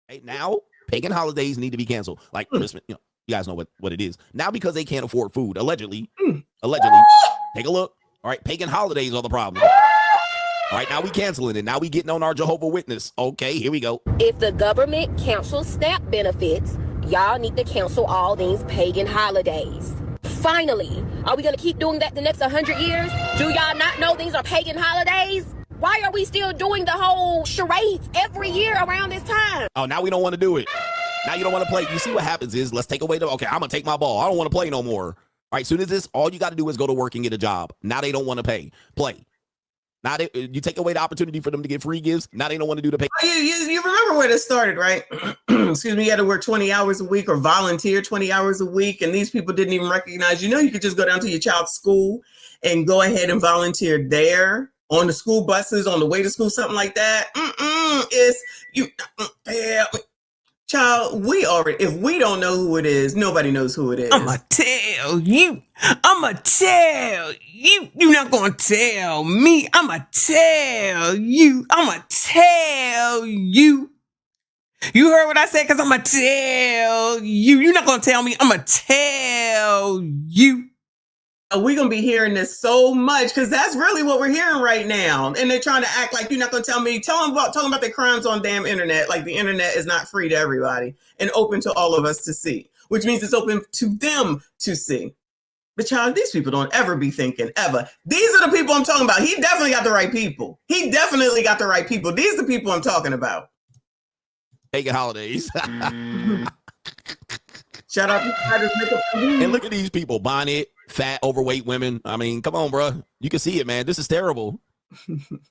Right now, pagan holidays need to be canceled, like Christmas. You guys know what it is now because they can't afford food. Allegedly, take a look. All right, pagan holidays are the problem. All right, now we canceling it. Now we getting on our Jehovah Witness. Okay, here we go. If the government cancels SNAP benefits, y'all need to cancel all these pagan holidays. Finally, are we going to keep doing that the next 100 years? Do y'all not know these are pagan holidays? Why are we still doing the whole charades every year around this time? Oh, now we don't want to do it. Now you don't want to play. You see what happens is, let's take away okay, I'm going to take my ball. I don't want to play no more. All right, soon as this, all you got to do is go to work and get a job. Now they don't want to play. Now you take away the opportunity for them to get free gifts. Now they don't want to do the pay. You remember where this started, right? Excuse me, you had to work 20 hours a week or volunteer 20 hours a week. And these people didn't even recognize, you could just go down to your child's school and go ahead and volunteer there on the school buses, on the way to school, something like that. Child, if we don't know who it is, nobody knows who it is. I'ma tell you. You're not gonna tell me. I'ma tell you. You heard what I said? Because I'ma tell you. You're not gonna tell me. I'ma tell you. We're going to be hearing this so much because that's really what we're hearing right now. And they're trying to act like you're not going to tell me. Talking about their crimes on damn internet. Like the internet is not free to everybody and open to all of us to see, which means it's open to them to see. But child, these people don't ever be thinking, ever. These are the people I'm talking about. He definitely got the right people. These are the people I'm talking about. Pagan holidays. Shout out to and look at these people, bonnet, fat, overweight women. I mean, come on, bro. You can see it, man. This is terrible.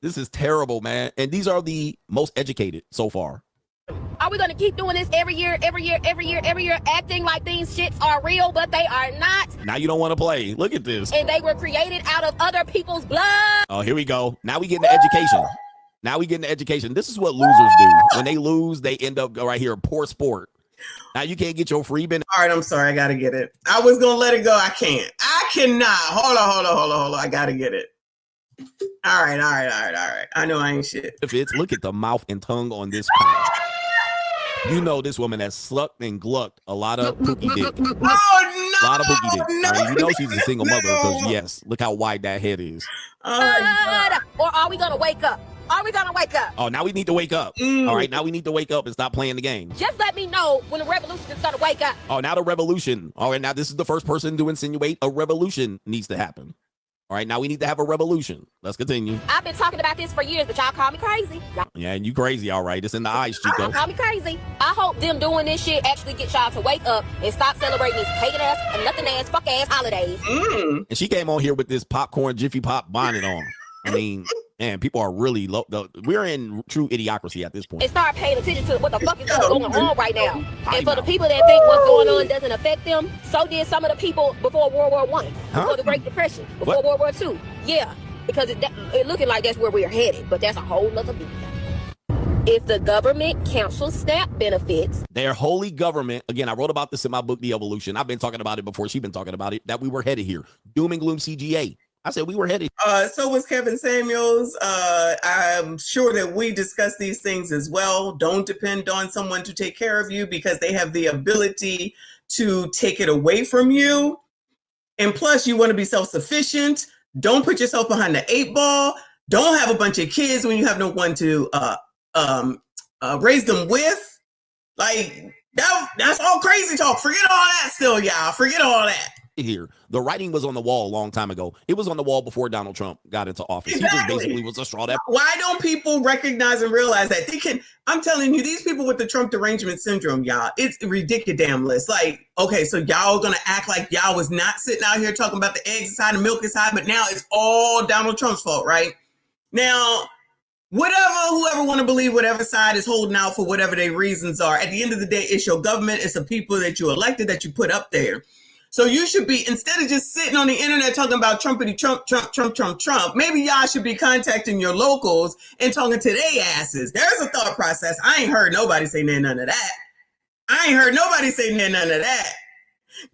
This is terrible, man. And these are the most educated so far. Are we going to keep doing this every year, acting like these shits are real, but they are not? Now you don't want to play. Look at this. And they were created out of other people's blood. Oh, here we go. Now we get into education. This is what losers do. When they lose, they end up right here, poor sport. Now you can't get your free benefit. All right, I'm sorry. I got to get it. I was going to let it go. I can't. I cannot. Hold on. I got to get it. All right. I know I ain't shit. Look at the mouth and tongue on this cow. You know this woman has sucked and glucked a lot of pookie dick. Oh, no. A lot of pookie dick. No, I mean, you know she's a single mother because, yes, look how wide that head is. Or are we going to wake up? Oh, now we need to wake up. All right, now we need to wake up and stop playing the game. Just let me know when the revolution is going to wake up. Oh, now the revolution. All right, now this is the first person to insinuate a revolution needs to happen. All right, now we need to have a revolution. Let's continue. I've been talking about this for years, but y'all call me crazy. Yeah, and you crazy, all right. It's in the eyes, Chico. Y'all call me crazy. I hope them doing this shit actually get y'all to wake up and stop celebrating these pagan-ass, nothing-ass, fuck-ass holidays. And she came on here with this popcorn Jiffy Pop bonnet on. I mean... Man, people are really low. We're in true idiocracy at this point. And start paying attention to what the fuck is going on right now. And for the people that think what's going on doesn't affect them, so did some of the people before World War I, before the Great Depression, before World War II. Yeah, because it looking like that's where we're headed, but that's a whole nother video. If the government cancels SNAP benefits, their holy government, again, I wrote about this in my book, The Evolution. I've been talking about it before. She's been talking about it, that we were headed here. Doom and gloom CGA. I said we were headed. So was Kevin Samuels. I'm sure that we discuss these things as well. Don't depend on someone to take care of you because they have the ability to take it away from you. And plus, you want to be self-sufficient. Don't put yourself behind the 8 ball. Don't have a bunch of kids when you have no one to raise them with. Like, that's all crazy talk. Forget all that still, y'all. Forget all that. Here, the writing was on the wall a long time ago. It was on the wall before Donald Trump got into office. Exactly. He just basically was a straw that. Why don't people recognize and realize that they can? I'm telling you, these people with the Trump derangement syndrome, y'all, it's ridiculous. Like, okay, so y'all gonna act like y'all was not sitting out here talking about the eggs is high, the milk is high, but now it's all Donald Trump's fault, right? Now, whoever want to believe whatever side is holding out for whatever their reasons are, at the end of the day, it's your government, it's the people that you elected that you put up there. So you should be, instead of just sitting on the internet talking about Trumpity Trump, maybe y'all should be contacting your locals and talking to their asses. There's a thought process. I ain't heard nobody say none of that.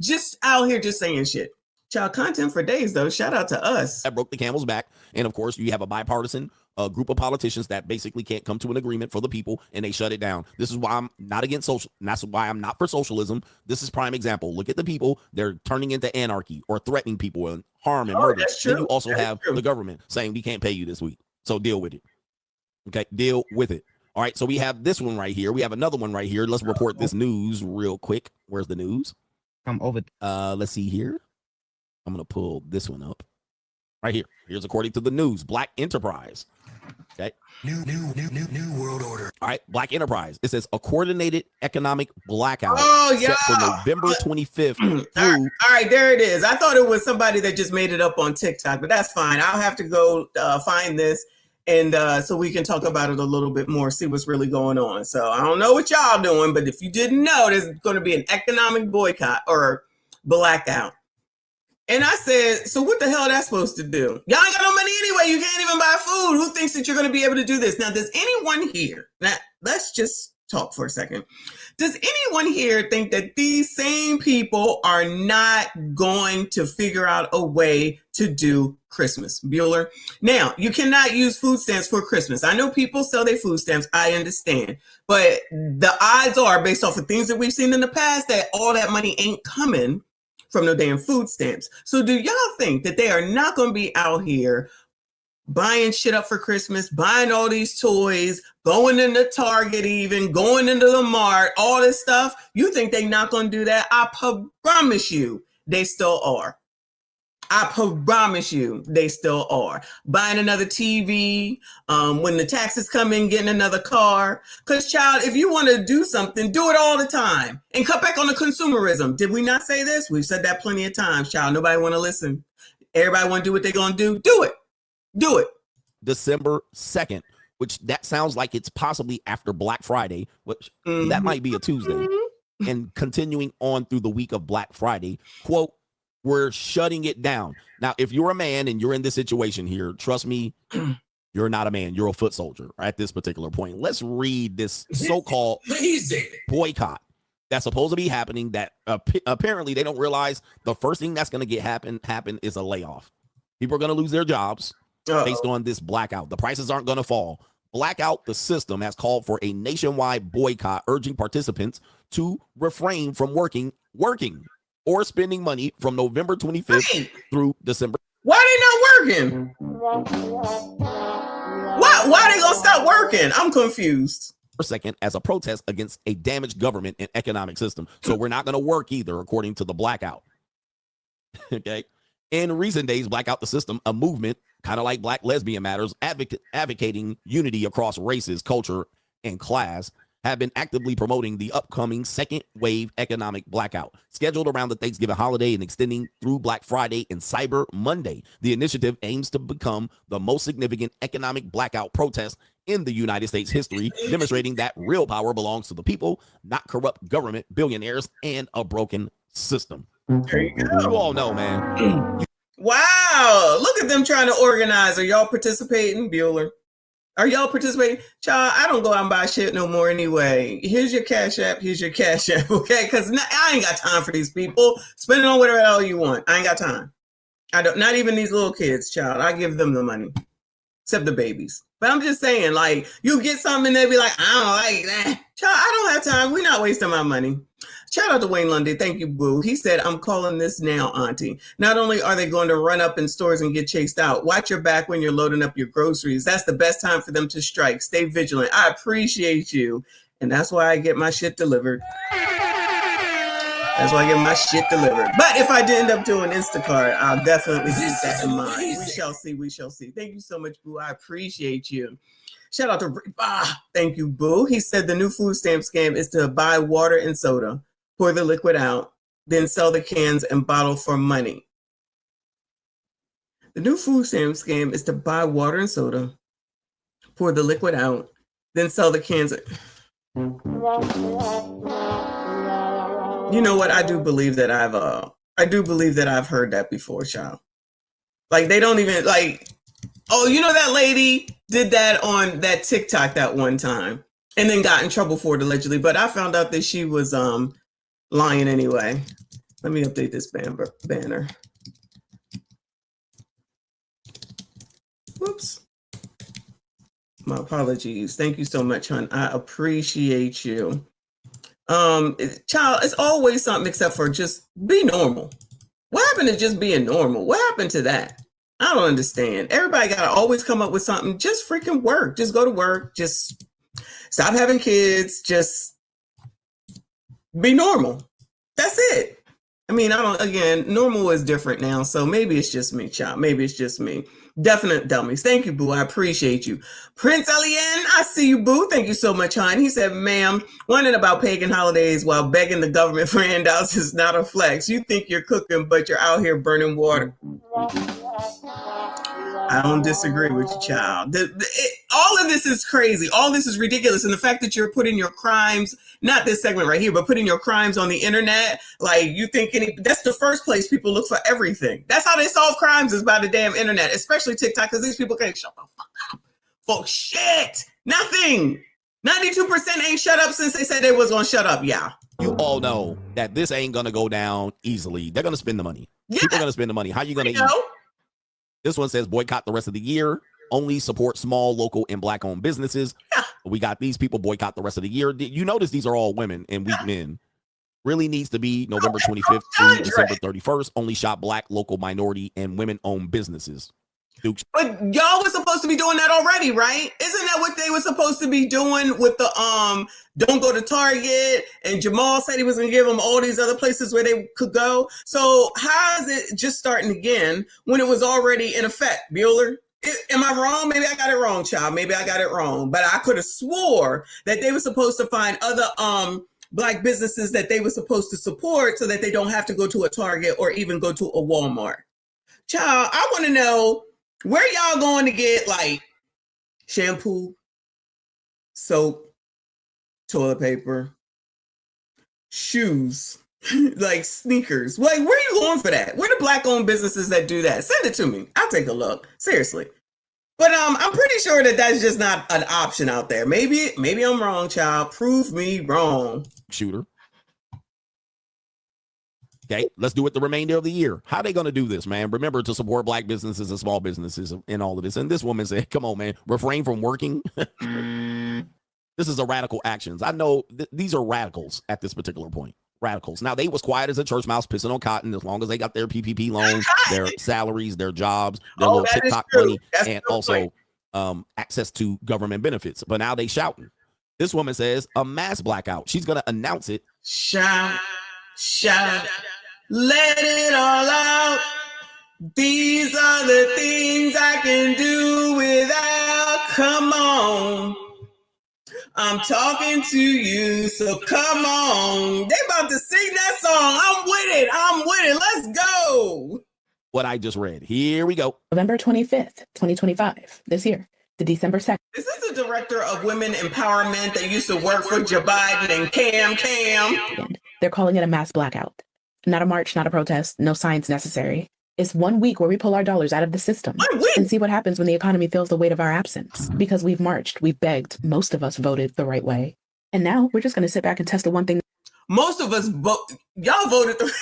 Just out here just saying shit. Child content for days, though. Shout out to us. That broke the camel's back. And of course, you have a bipartisan group of politicians that basically can't come to an agreement for the people, and they shut it down. This is why I'm not against social. That's why I'm not for socialism. This is prime example. Look at the people. They're turning into anarchy or threatening people and harm and murder. Then you also have the government saying we can't pay you this week. So deal with it. Okay, deal with it. All right, so we have this one right here. We have another one right here. Let's report this news real quick. Where's the news? I'm over. Let's see here. I'm going to pull this one up right here. Here's according to the news, Black Enterprise. Okay. New world order. All right. Black Enterprise. It says a coordinated economic blackout. Oh, yeah. Set for November 25th through. All right, there it is. I thought it was somebody that just made it up on TikTok, but that's fine. I'll have to go find this. And so we can talk about it a little bit more, see what's really going on. So I don't know what y'all doing, but if you didn't know, there's going to be an economic boycott or blackout. And I said, so what the hell that's supposed to do? Y'all ain't got no money anyway. You can't even buy food. Who thinks that you're going to be able to do this? Now, does anyone here, now let's just talk for a second. Does anyone here think that these same people are not going to figure out a way to do Christmas? Bueller. Now, you cannot use food stamps for Christmas. I know people sell their food stamps. I understand. But the odds are, based off of things that we've seen in the past, that all that money ain't coming from no damn food stamps. So do y'all think that they are not going to be out here buying shit up for Christmas, buying all these toys, going into Target, even going into the mart, all this stuff? You think they not going to do that? I promise you they still are. I promise you they still are. Buying another TV, when the taxes come in, getting another car. Because, child, if you want to do something, do it all the time. And cut back on the consumerism. Did we not say this? We've said that plenty of times, child. Nobody want to listen. Everybody want to do what they're going to do. Do it. Do it. December 2nd, which that sounds like it's possibly after Black Friday, which that might be a Tuesday. And continuing on through the week of Black Friday, quote, we're shutting it down. Now, if you're a man and you're in this situation here, trust me, you're not a man. You're a foot soldier at this particular point. Let's read this so-called boycott that's supposed to be happening that apparently they don't realize the first thing that's going to happen is a layoff. People are going to lose their jobs based on this blackout. The prices aren't going to fall. Blackout, the system, has called for a nationwide boycott, urging participants to refrain from working or spending money from November 25th through December. Why they not working? Why they gonna stop working? I'm confused. Second, as a protest against a damaged government and economic system. So we're not going to work either, according to the blackout. Okay. In recent days, Blackout the System, a movement kind of like Black Lesbian Matters, advocating unity across races, culture, and class, have been actively promoting the upcoming second wave economic blackout, scheduled around the Thanksgiving holiday and extending through Black Friday and Cyber Monday. The initiative aims to become the most significant economic blackout protest in the United States history, demonstrating that real power belongs to the people, not corrupt government, billionaires, and a broken system. There you go. You all know, man. Wow. Look at them trying to organize. Are y'all participating, Bueller? Are y'all participating? Child, I don't go out and buy shit no more anyway. Here's your Cash App. Here's your Cash App, okay? Because I ain't got time for these people. Spend it on whatever the hell you want. I ain't got time. I don't. Not even these little kids, child. I give them the money. Except the babies. But I'm just saying, like, you get something and they be like, I don't like that. Child, I don't have time. We're not wasting my money. Shout out to Wayne Lundy. Thank you, boo. He said, I'm calling this now, auntie. Not only are they going to run up in stores and get chased out, watch your back when you're loading up your groceries. That's the best time for them to strike. Stay vigilant. I appreciate you. And that's why I get my shit delivered. That's why I get my shit delivered. But if I did end up doing Instacart, I'll definitely keep that in mind. We shall see. We shall see. Thank you so much, boo. I appreciate you. Shout out to thank you, boo. He said the new food stamp scam is to buy water and soda, pour the liquid out, then sell the cans and bottle for money. The new food stamp scam is to buy water and soda, pour the liquid out, then sell the cans. You know what? I do believe that I've heard that before, child. Like they don't even like, oh, you know that lady did that on that TikTok that one time and then got in trouble for it allegedly. But I found out that she was lying anyway. Let me update this banner. Whoops. My apologies. Thank you so much, hon. I appreciate you. Child, it's always something except for just be normal. What happened to just being normal? What happened to that? I don't understand. Everybody got to always come up with something. Just freaking work. Just go to work. Just stop having kids. Just be normal. That's it. I mean, normal is different now. So maybe it's just me, child. Maybe it's just me. Definite dummies. Thank you, boo. I appreciate you. Prince Alien, I see you, boo. Thank you so much, hon. He said, ma'am, wondering about pagan holidays while begging the government for handouts is not a flex. You think you're cooking, but you're out here burning water. I don't disagree with you, child. All of this is crazy. All this is ridiculous. And the fact that you're putting your crimes, not this segment right here, but putting your crimes on the internet, like you think that's the first place people look for everything. That's how they solve crimes, is by the damn internet, especially TikTok, because these people can't shut the fuck up. For shit. Nothing. 92% ain't shut up since they said they was going to shut up. Yeah. You all know that this ain't going to go down easily. They're going to spend the money. Yeah. People are going to spend the money. How you going to eat? This one says boycott the rest of the year. Only support small, local, and Black-owned businesses. Yeah. We got these people boycott the rest of the year. You notice these are all women and weak men. Really needs to be November 25th through December 31st. Only shop Black, local, minority, and women-owned businesses. But y'all was supposed to be doing that already, right? Isn't that what they were supposed to be doing with the don't go to Target? And Jamal said he was going to give them all these other places where they could go. So how is it just starting again when it was already in effect, Bueller? Am I wrong? Maybe I got it wrong, child. Maybe I got it wrong. But I could have swore that they were supposed to find other Black businesses that they were supposed to support so that they don't have to go to a Target or even go to a Walmart. Child, I want to know, where y'all going to get like shampoo, soap, toilet paper, shoes, like sneakers? Like, where are you going for that? Where are the Black-owned businesses that do that? Send it to me. I'll take a look. Seriously. But I'm pretty sure that that's just not an option out there. Maybe I'm wrong, child. Prove me wrong. Shooter. Okay, let's do it the remainder of the year. How are they going to do this, man? Remember to support Black businesses and small businesses and all of this. And this woman said, come on, man, refrain from working. This is a radical actions. I know these are radicals at this particular point. Radicals. Now, they was quiet as a church mouse pissing on cotton as long as they got their PPP loans, their salaries, their jobs, their little TikTok money, and also access to government benefits. But now they shouting. This woman says a mass blackout. She's going to announce it. Shout, shout. Let it all out. These are the things I can do without. Come on. I'm talking to you, so come on. They about to sing that song. I'm with it. Let's go. What I just read. Here we go. November 25th, 2025, this year, to December 2nd. Is this the director of women empowerment that used to work for Joe Biden and Cam? They're calling it a mass blackout. Not a march, not a protest, no science necessary. It's 1 week where we pull our dollars out of the system and see what happens when the economy feels the weight of our absence. Because we've marched, we've begged, most of us voted the right way. And now we're just going to sit back and test the one thing. Most of us, y'all voted Let's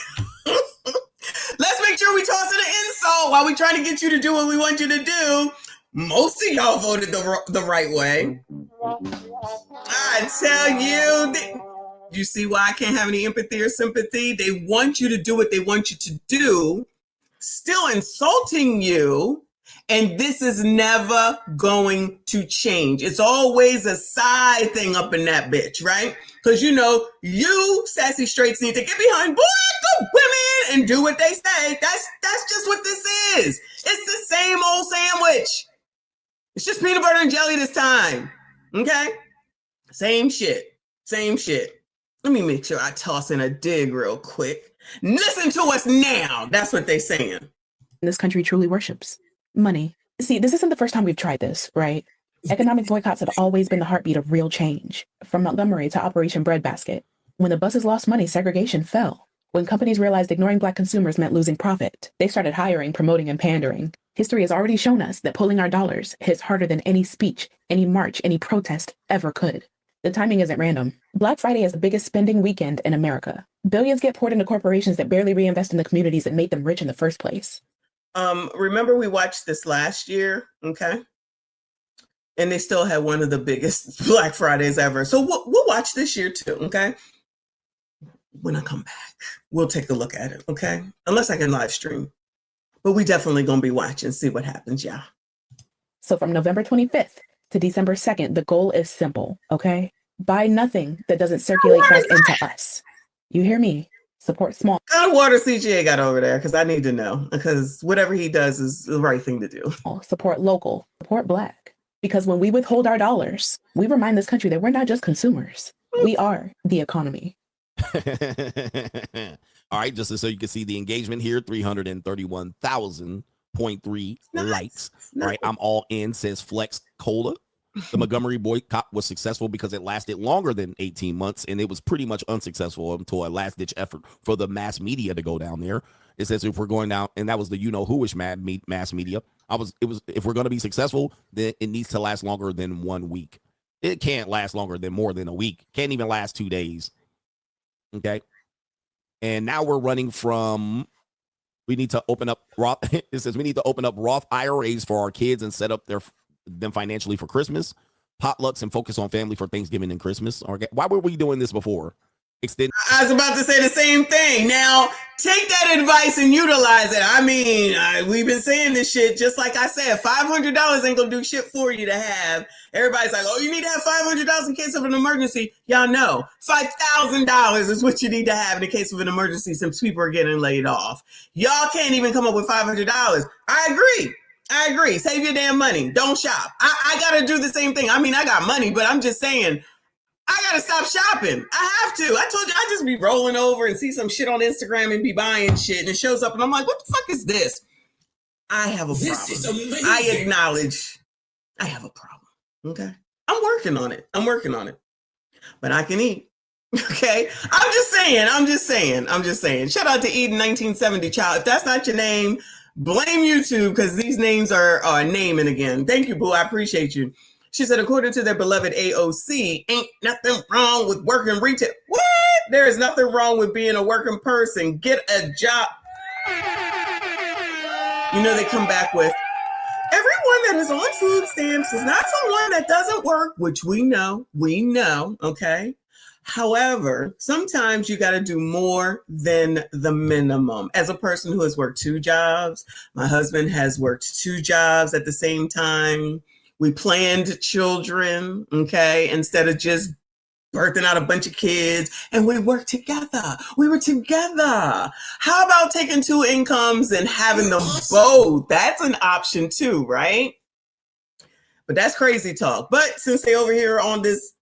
make sure we toss it an insult while we trying to get you to do what we want you to do. Most of y'all voted the right way. I tell you, you see why I can't have any empathy or sympathy? They want you to do what they want you to do, still insulting you, and this is never going to change. It's always a side thing up in that bitch, right? Because you sassy straights need to get behind Black women and do what they say. That's just what this is. It's the same old sandwich. It's just peanut butter and jelly this time. Okay? Same shit. Let me make sure I toss in a dig real quick. Listen to us now. That's what they're saying. This country truly worships money. See, this isn't the first time we've tried this, right? Economic boycotts have always been the heartbeat of real change. From Montgomery to Operation Breadbasket. When the buses lost money, segregation fell. When companies realized ignoring Black consumers meant losing profit, they started hiring, promoting, and pandering. History has already shown us that pulling our dollars hits harder than any speech, any march, any protest ever could. The timing isn't random. Black Friday is the biggest spending weekend in America. Billions get poured into corporations that barely reinvest in the communities that made them rich in the first place. Remember we watched this last year, okay? And they still had one of the biggest Black Fridays ever. So we'll watch this year too, okay? When I come back, we'll take a look at it, okay? Unless I can live stream. But we definitely gonna be watching, see what happens, y'all. So from November 25th to December 2nd, the goal is simple, okay? Buy nothing that doesn't circulate back into us. You hear me? Support small. What kind of water CGA got over there? Because I need to know. Because whatever he does is the right thing to do. Support local. Support Black. Because when we withhold our dollars, we remind this country that we're not just consumers. We are the economy. All right, just so you can see the engagement here, 331,000.3 likes. All right, I'm all in, says Flex Cola. The Montgomery boycott was successful because it lasted longer than 18 months, and it was pretty much unsuccessful until a last-ditch effort for the mass media to go down there. It says if we're going down, and that was the you-know-who-ish mass media. If we're going to be successful, then it needs to last longer than 1 week. It can't last longer than more than a week. Can't even last 2 days. Okay. And now we're running from, we need to open up Roth. It says we need to open up Roth IRAs for our kids and set up them financially for Christmas, potlucks, and focus on family for Thanksgiving and Christmas. Okay. Why were we doing this before? I was about to say the same thing. Now, take that advice and utilize it. I mean, we've been saying this shit, just like I said, $500 ain't gonna do shit for you to have. Everybody's like, oh, you need to have $500 in case of an emergency. Y'all know, $5,000 is what you need to have in the case of an emergency since people are getting laid off. Y'all can't even come up with $500. I agree. Save your damn money. Don't shop. I gotta do the same thing. I mean, I got money, but I'm just saying, I gotta stop shopping. I have to. I told you I just be rolling over and see some shit on Instagram and be buying shit, and it shows up, and I'm like, what the fuck is this? I have a problem. This is amazing. I acknowledge I have a problem. Okay, I'm working on it. But I can eat. Okay, I'm just saying. Shout out to Eden 1970 child. If that's not your name, blame YouTube because these names are naming again. Thank you, boo. I appreciate you. She said, according to their beloved AOC, ain't nothing wrong with working retail. What? There is nothing wrong with being a working person. Get a job. You know, they come back with, everyone that is on food stamps is not someone that doesn't work, which we know, okay? However, sometimes you got to do more than the minimum. As a person who has worked 2 jobs, my husband has worked 2 jobs at the same time. We planned children, okay, instead of just birthing out a bunch of kids, and we worked together. We were together. How about taking 2 incomes and having them both? That's an option too, right? But that's crazy talk. But since they over here on this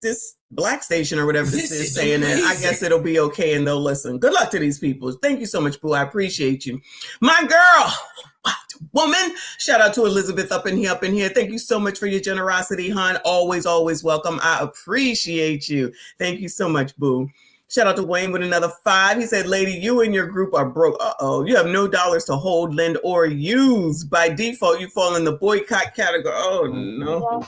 Black station or whatever this is saying that, I guess it'll be okay and they'll listen. Good luck to these people. Thank you so much, boo. I appreciate you. My girl. Woman, shout out to Elizabeth up in here. Thank you so much for your generosity, hon. Always welcome. I appreciate you. Thank you so much, boo. Shout out to Wayne with another 5. He said, lady, you and your group are broke. Uh-oh. You have no dollars to hold, lend, or use. By default, you fall in the boycott category. Oh, no.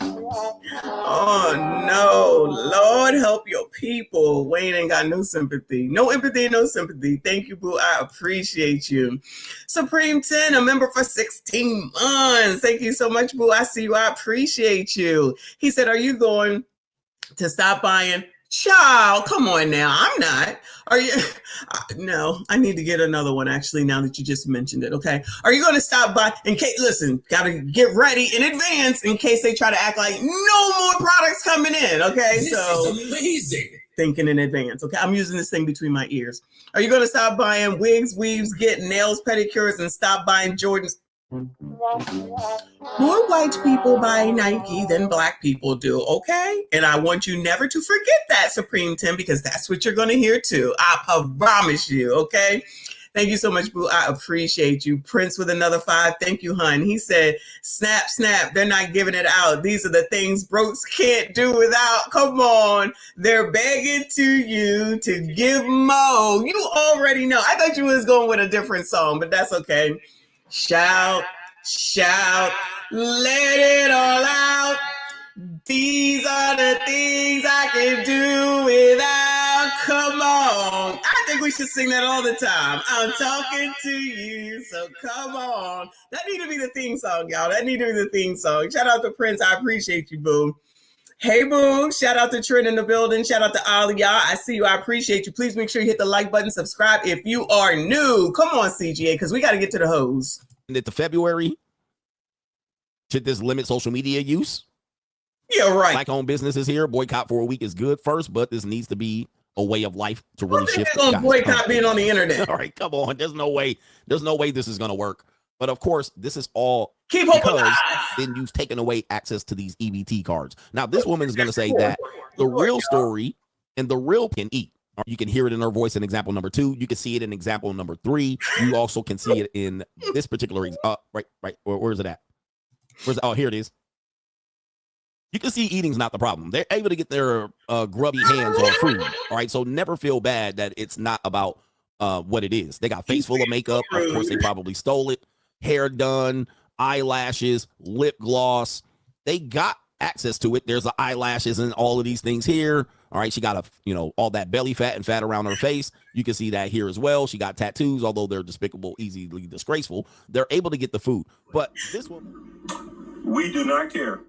Oh, no. Lord, help your people. Wayne ain't got no sympathy. No empathy, no sympathy. Thank you, boo. I appreciate you. Supreme 10, a member for 16 months. Thank you so much, boo. I see you. I appreciate you. He said, are you going to stop buying? Child, come on now. I'm not. Are you? No, I need to get another one actually now that you just mentioned it. Okay. Are you going to stop by in case, listen, got to get ready in advance in case they try to act like no more products coming in. Okay. This is amazing. Thinking in advance. Okay. I'm using this thing between my ears. Are you going to stop buying wigs, weaves, get nails, pedicures, and stop buying Jordans? More white people buy Nike than Black people do, okay? And I want you never to forget that, Supreme 10, because that's what you're going to hear too. I promise you, okay? Thank you so much, boo. I appreciate you. Prince with another 5. Thank you, hun. He said, snap, snap. They're not giving it out. These are the things brokes can't do without. Come on. They're begging to you to give more. You already know. I thought you was going with a different song, but that's okay. Shout, shout, let it all out. These are the things I can do without. come on. I think we should sing that all the time. I'm talking to you, so come on. That need to be the theme song, y'all. That need to be the theme song. Shout out to Prince. I appreciate you, boo. Hey, boo. Shout out to Trent in the building. Shout out to all of y'all. I see you. I appreciate you. Please make sure you hit the like button, subscribe if you are new. Come on, CGA, because we got to get to the hose. Into February, should this limit social media use? Yeah, right. Black-owned businesses here. Boycott for a week is good first, but this needs to be a way of life to really shift. They're gonna boycott being on the internet. All right, come on. There's no way this is gonna work. But of course, this is all Keep hope because alive. then you've taken away access to these EBT cards. Now, this woman is gonna say that the real story and the real can eat. You can hear it in her voice in example number 2. You can see it in example number 3. You also can see it in this particular right. Where is it at? Oh, here it is. You can see eating's not the problem. They're able to get their grubby hands on food. All right, so never feel bad that it's not about what it is. They got face full of makeup. Of course, they probably stole it. Hair done, eyelashes, lip gloss. They got access to it. There's the eyelashes and all of these things here. All right, she got all that belly fat and fat around her face. You can see that here as well. She got tattoos, although they're despicable, easily disgraceful. They're able to get the food. But this woman, we do not care.